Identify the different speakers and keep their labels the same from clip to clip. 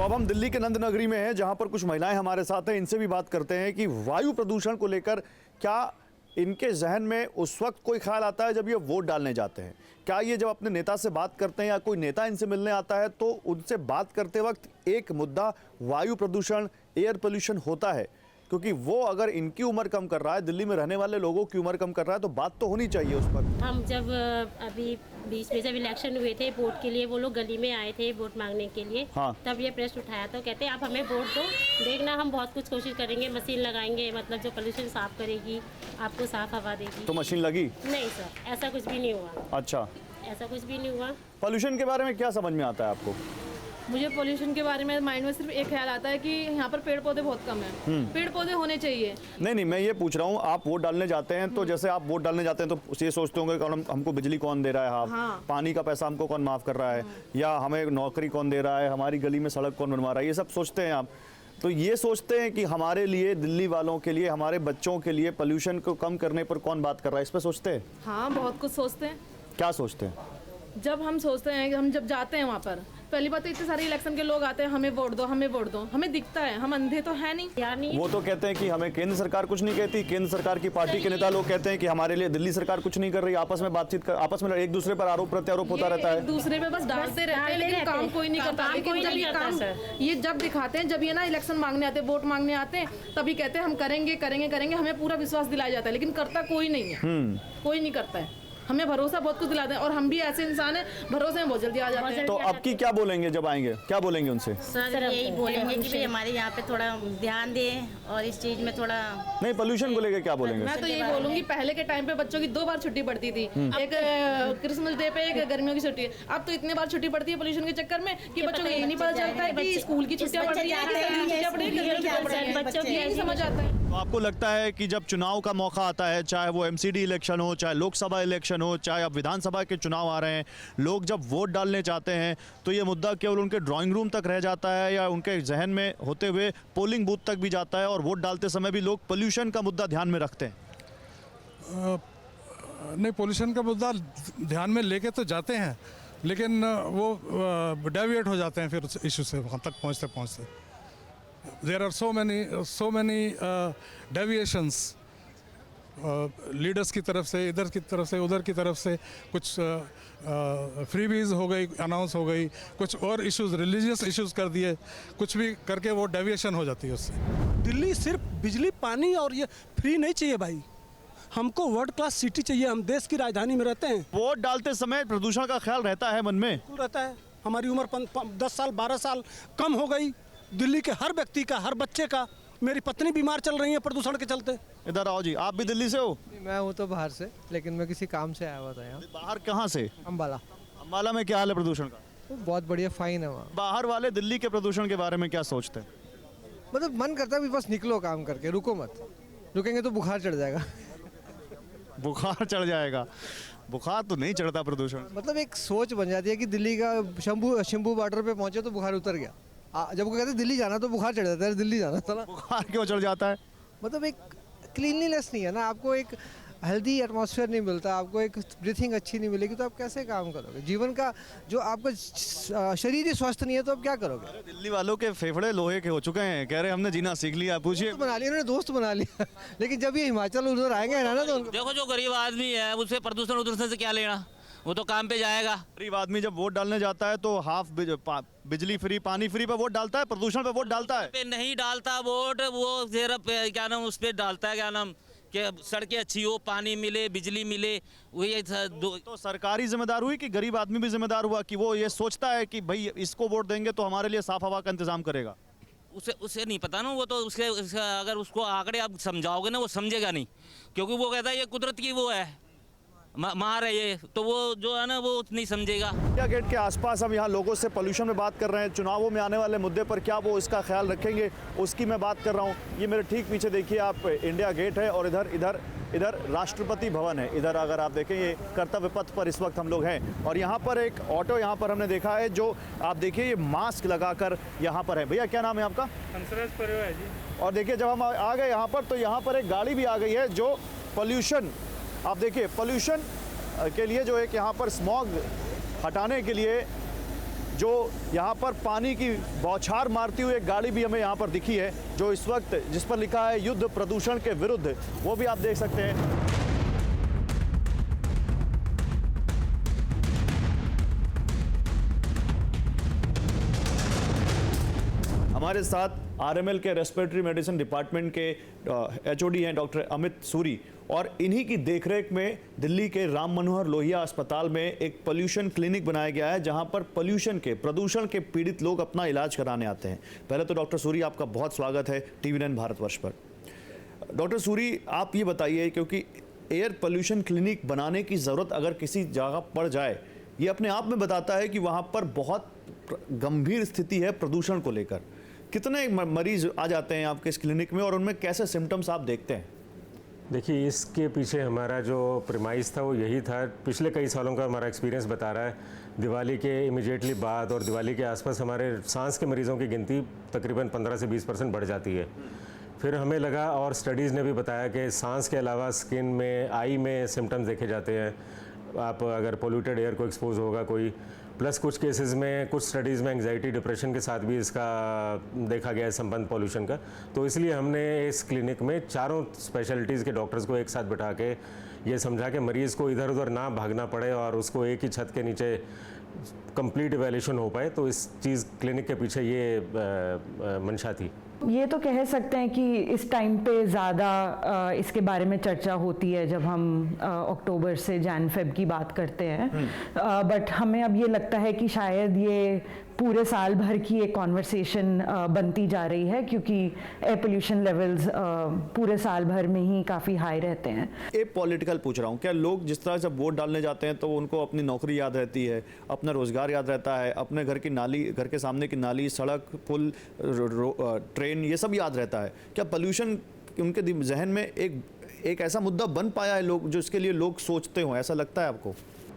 Speaker 1: अब हम दिल्ली के नंद नगरी में हैं, जहां पर कुछ महिलाएं हमारे साथ हैं। इनसे भी बात करते हैं कि वायु प्रदूषण को लेकर क्या इनके जहन में उस वक्त कोई ख्याल आता है जब ये वोट डालने जाते हैं। क्या ये जब अपने नेता से बात करते हैं या कोई नेता इनसे मिलने आता है तो उनसे बात करते वक्त एक मुद्दा वायु प्रदूषण, एयर पोल्यूशन होता है, क्योंकि वो अगर इनकी उम्र कम कर रहा है, दिल्ली में रहने वाले लोगों की उम्र कम कर रहा है, तो बात तो होनी चाहिए उस पर।
Speaker 2: हम जब अभी बीच में जब इलेक्शन हुए थे वोट के लिए, वो लोग गली में आए थे वोट मांगने के लिए।
Speaker 1: हाँ।
Speaker 2: तब ये प्रश्न उठाया तो कहते आप हमें वोट दो, देखना हम बहुत कुछ कोशिश करेंगे, मशीन लगाएंगे, मतलब जो पोल्यूशन साफ करेगी, आपको साफ हवा देगी।
Speaker 1: तो मशीन लगी?
Speaker 2: नहीं सर, ऐसा कुछ भी नहीं हुआ।
Speaker 1: अच्छा,
Speaker 2: ऐसा कुछ भी नहीं हुआ।
Speaker 1: पोल्यूशन के बारे में क्या समझ में आता है आपको?
Speaker 3: मुझे पोल्यूशन के बारे में माइंड में सिर्फ एक ख्याल आता है कि यहाँ पर पेड़ पौधे बहुत कम हैं। पेड़ पौधे होने चाहिए।
Speaker 1: नहीं, मैं ये पूछ रहा हूँ, आप वोट डालने जाते हैं तो जैसे आप वोट डालने जाते हैं तो ये सोचते होंगे कि हमको बिजली कौन दे रहा है,
Speaker 3: हाँ।
Speaker 1: पानी का पैसा हमको कौन माफ़ कर रहा है, या हमें नौकरी कौन दे रहा है, हमारी गली में सड़क कौन बनवा रहा है, ये सब सोचते हैं आप। तो ये सोचते हैं कि हमारे लिए, दिल्ली वालों के लिए, हमारे बच्चों के लिए पोल्यूशन को कम करने पर कौन बात कर रहा है, इस पर सोचते हैं?
Speaker 3: हाँ, बहुत कुछ सोचते हैं।
Speaker 1: क्या सोचते हैं?
Speaker 3: जब हम सोचते हैं कि हम जब जाते हैं वहाँ पर, पहली बात तो इतने सारे इलेक्शन के लोग आते हैं, हमें वोट दो, हमें वोट दो, हमें दिखता है, हम अंधे तो है नहीं।
Speaker 2: यानी
Speaker 1: वो तो कहते हैं कि हमें केंद्र सरकार कुछ नहीं कहती, केंद्र सरकार की पार्टी के नेता लोग कहते हैं कि हमारे लिए दिल्ली सरकार कुछ नहीं कर रही, आपस में बातचीत कर, आपस में एक दूसरे पर आरोप प्रत्यारोप होता रहता है।
Speaker 3: एक दूसरे पे बस डालते रहते हैं, लेकिन काम कोई नहीं करता। लेकिन जब ये काम ये जब दिखाते हैं, जब ये ना इलेक्शन मांगने आते हैं, वोट मांगने आते हैं, तभी कहते हैं हम करेंगे करेंगे करेंगे, हमें पूरा विश्वास दिलाया जाता है, लेकिन करता कोई नहीं है। कोई नहीं करता है। हमें भरोसा बहुत कुछ दिलाते हैं और हम भी ऐसे इंसान हैं, भरोसे में बहुत जल्दी आ जाते हैं।
Speaker 1: तो अब की क्या बोलेंगे जब आएंगे, क्या बोलेंगे उनसे?
Speaker 4: सर यही बोलेंगे कि भाई हमारे यहाँ पे थोड़ा ध्यान दें और इस चीज में थोड़ा।
Speaker 1: नहीं, पोल्यूशन को लेकर क्या बोलेंगे?
Speaker 3: मैं तो यही बोलूंगी, पहले के टाइम पे बच्चों की 2 बार छुट्टी पड़ती थी, एक क्रिसमस डे पे, एक गर्मियों की छुट्टी। अब तो इतने बार छुट्टी पड़ती है पोल्यूशन के चक्कर में कि बच्चों को यही नहीं पता चलता है कि स्कूल की छुट्टियां पड़ रही है, बच्चों की यही समझ आता है।
Speaker 1: तो आपको लगता है कि जब चुनाव का मौका आता है, चाहे वो एमसीडी इलेक्शन हो, चाहे लोकसभा इलेक्शन हो, चाहे अब विधानसभा के चुनाव आ रहे हैं, लोग जब वोट डालने चाहते हैं तो ये मुद्दा केवल उनके ड्राइंग रूम तक रह जाता है या उनके जहन में होते हुए पोलिंग बूथ तक भी जाता है, और वोट डालते समय भी लोग पोल्यूशन का मुद्दा ध्यान में रखते हैं?
Speaker 5: नहीं, पोल्यूशन का मुद्दा ध्यान में लेके तो जाते हैं, लेकिन वो डेविएट हो जाते हैं फिर उस इशू से वहाँ तक पहुँचते। There are so many deviations leaders की तरफ से, इधर की तरफ से, उधर की तरफ से। कुछ फ्रीबीज हो गई, अनाउंस हो गई, कुछ और इश्यूज, रिलीजियस इश्यूज कर दिए, कुछ भी करके वो डेविएशन हो जाती है उससे।
Speaker 6: दिल्ली सिर्फ बिजली, पानी और ये फ्री नहीं चाहिए भाई, हमको वर्ल्ड क्लास सिटी चाहिए। हम देश की राजधानी में रहते हैं।
Speaker 1: वोट डालते समय प्रदूषण का ख्याल रहता है मन में?
Speaker 6: रहता है। हमारी उम्र 10 साल 12 साल कम हो गई। दिल्ली के हर व्यक्ति का, हर बच्चे का। मेरी पत्नी बीमार चल रही है प्रदूषण के चलते।
Speaker 1: इधर आओ जी, आप भी दिल्ली से हो?
Speaker 7: मैं हूँ तो बाहर से, लेकिन मैं किसी काम से आया हुआ था यहाँ।
Speaker 1: बाहर कहाँ से?
Speaker 7: अम्बाला।
Speaker 1: अम्बाला में क्या हाल है प्रदूषण का?
Speaker 7: तो बहुत बढ़िया, फाइन है वहाँ।
Speaker 1: बाहर वाले दिल्ली के प्रदूषण के बारे में क्या सोचते हैं?
Speaker 7: मतलब मन करता है भी बस निकलो काम करके, रुको मत, रुकेंगे तो बुखार चढ़ जाएगा।
Speaker 1: बुखार चढ़ जाएगा? बुखार तो नहीं चढ़ता प्रदूषण।
Speaker 7: मतलब एक सोच बन जाती है कि दिल्ली का शंभू बॉर्डर पे पहुंचे तो बुखार उतर गया। जब वो कहते हैं दिल्ली जाना तो बुखार चढ़ जाता है, दिल्ली जाना था ना।
Speaker 1: बुखार क्यों चढ़ जाता है?
Speaker 7: मतलब एक क्लीनलीनेस नहीं है ना, आपको एक हेल्दी एटमॉस्फेयर नहीं मिलता, आपको एक ब्रीथिंग अच्छी नहीं मिलेगी तो आप कैसे काम करोगे? जीवन का जो आपका शरीर ही स्वस्थ नहीं है तो आप क्या करोगे?
Speaker 1: दिल्ली वालों के फेफड़े लोहे के हो चुके हैं, कह रहे हमने जीना सीख लिया। पूछिए।
Speaker 7: बना लिया उन्होंने, दोस्त बना लिया। लेकिन जब ये हिमाचल उधर आएंगे ना तो
Speaker 8: देखो, जो गरीब आदमी है उसे प्रदूषण उधर से क्या लेना, वो तो काम पे जाएगा।
Speaker 1: गरीब आदमी जब वोट डालने जाता है तो हाफ बिजली फ्री, पानी फ्री पे वोट डालता है, प्रदूषण पे वोट डालता है?
Speaker 8: पे नहीं डालता वोट, वो सिर्फ क्या नाम उस पे डालता है, क्या नाम कि सड़कें अच्छी हो, पानी मिले, बिजली मिले। वही
Speaker 1: तो सरकारी जिम्मेदार हुई कि गरीब आदमी भी जिम्मेदार हुआ कि वो ये सोचता है कि भाई इसको वोट देंगे तो हमारे लिए साफ हवा का इंतजाम करेगा?
Speaker 8: उसे नहीं पता ना, वो तो उसके अगर उसको आंकड़े आप समझाओगे ना वो समझेगा नहीं, क्योंकि वो कहता है ये कुदरत की वो है, मार है ये, तो वो जो है ना वो नहीं समझेगा।
Speaker 1: इंडिया गेट के आसपास हम यहाँ लोगों से पोल्यूशन में बात कर रहे हैं। चुनावों में आने वाले मुद्दे पर क्या वो इसका ख्याल रखेंगे, उसकी मैं बात कर रहा हूँ। ये मेरे ठीक पीछे देखिए आप, इंडिया गेट है और इधर राष्ट्रपति भवन है। इधर अगर आप देखें, ये कर्तव्य पथ पर इस वक्त हम लोग हैं और यहाँ पर एक ऑटो यहाँ पर हमने देखा है जो आप देखिए ये मास्क लगाकर यहाँ पर है। भैया क्या नाम है आपका?
Speaker 9: हंसराज परिवार है जी।
Speaker 1: और देखिए जब हम आ गए यहाँ पर तो यहाँ पर एक गाड़ी भी आ गई है जो पोल्यूशन, आप देखिए पोल्यूशन के लिए जो एक यहाँ पर स्मॉग हटाने के लिए जो यहाँ पर पानी की बौछार मारती हुई एक गाड़ी भी हमें यहाँ पर दिखी है, जो इस वक्त जिस पर लिखा है युद्ध प्रदूषण के विरुद्ध, वो भी आप देख सकते हैं। हमारे साथ आरएमएल के रेस्पिरेटरी मेडिसिन डिपार्टमेंट के एचओडी हैं डॉक्टर अमित सूरी, और इन्हीं की देखरेख में दिल्ली के राम मनोहर लोहिया अस्पताल में एक पोल्यूशन क्लिनिक बनाया गया है, जहां पर प्रदूषण के पीड़ित लोग अपना इलाज कराने आते हैं। पहले तो डॉक्टर सूरी, आपका बहुत स्वागत है TVNN भारतवर्ष पर। डॉक्टर सूरी, आप ये बताइए, क्योंकि एयर पोल्यूशन क्लिनिक बनाने की ज़रूरत अगर किसी जगह पड़ जाए, ये अपने आप में बताता है कि वहाँ पर बहुत गंभीर स्थिति है प्रदूषण को लेकर। कितने मरीज आ जाते हैं आपके इस क्लिनिक में और उनमें कैसे सिम्टम्स आप देखते हैं?
Speaker 10: देखिए, इसके पीछे हमारा जो प्रीमाइस था वो यही था। पिछले कई सालों का हमारा एक्सपीरियंस बता रहा है, दिवाली के इमीडिएटली बाद और दिवाली के आसपास हमारे सांस के मरीज़ों की गिनती तकरीबन 15 से 20% बढ़ जाती है। फिर हमें लगा, और स्टडीज़ ने भी बताया कि सांस के अलावा स्किन में, आई में सिम्टम्स देखे जाते हैं। आप अगर पोल्यूटेड एयर को एक्सपोज होगा कोई, प्लस कुछ केसेस में, कुछ स्टडीज़ में एंग्जाइटी डिप्रेशन के साथ भी इसका देखा गया है संबंध पोल्यूशन का। तो इसलिए हमने इस क्लिनिक में चारों स्पेशलिटीज़ के डॉक्टर्स को एक साथ बिठा के ये समझा कि मरीज़ को इधर उधर ना भागना पड़े और उसको एक ही छत के नीचे कंप्लीट इवैल्यूएशन हो पाए। तो इस चीज़ क्लिनिक के पीछे ये मंशा थी।
Speaker 11: ये तो कह सकते हैं कि इस टाइम पे ज़्यादा इसके बारे में चर्चा होती है जब हम अक्टूबर से जैन-फेब की बात करते हैं, बट हमें अब ये लगता है कि शायद ये पूरे साल भर की एक कॉन्वर्सेशन बनती जा रही है, क्योंकि एयर पोल्यूशन लेवल्स पूरे साल भर में ही काफ़ी हाई रहते हैं।
Speaker 1: एक पॉलिटिकल पूछ रहा हूँ, क्या लोग जिस तरह से वोट डालने जाते हैं तो उनको अपनी नौकरी याद रहती है, अपना रोजगार याद रहता है, अपने घर की नाली, घर के सामने की नाली, सड़क, पुल, ट्रेन, ये सब याद रहता है? क्या पोल्यूशन उनके जहन में एक ऐसा मुद्दा बन पाया है लोग, जो इसके लिए लोग सोचते हो? ऐसा लगता है आपको?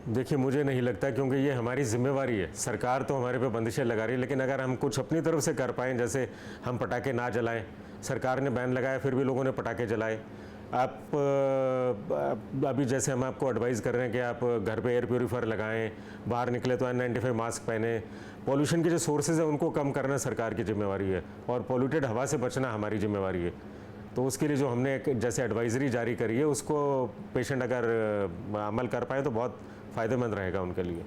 Speaker 10: देखिए, मुझे नहीं लगता, क्योंकि ये हमारी जिम्मेवारी है। सरकार तो हमारे पे बंदिशें लगा रही है, लेकिन अगर हम कुछ अपनी तरफ से कर पाएँ, जैसे हम पटाखे ना जलाएं, सरकार ने बैन लगाया फिर भी लोगों ने पटाखे जलाए। आप अभी जैसे हम आपको एडवाइस कर रहे हैं कि आप घर पे एयर प्योरीफायर लगाएं, बाहर निकले तो N95 मास्क पहने। पॉल्यूशन के जो सोर्सेज है उनको कम करना सरकार की जिम्मेवारी है, और पॉल्यूटेड हवा से बचना हमारी जिम्मेवारी है। तो उसके लिए जो हमने जैसे एडवाइजरी जारी करी है, उसको पेशेंट अगर अमल कर पाए तो बहुत फ़ायदेमंद रहेगा उनके लिए।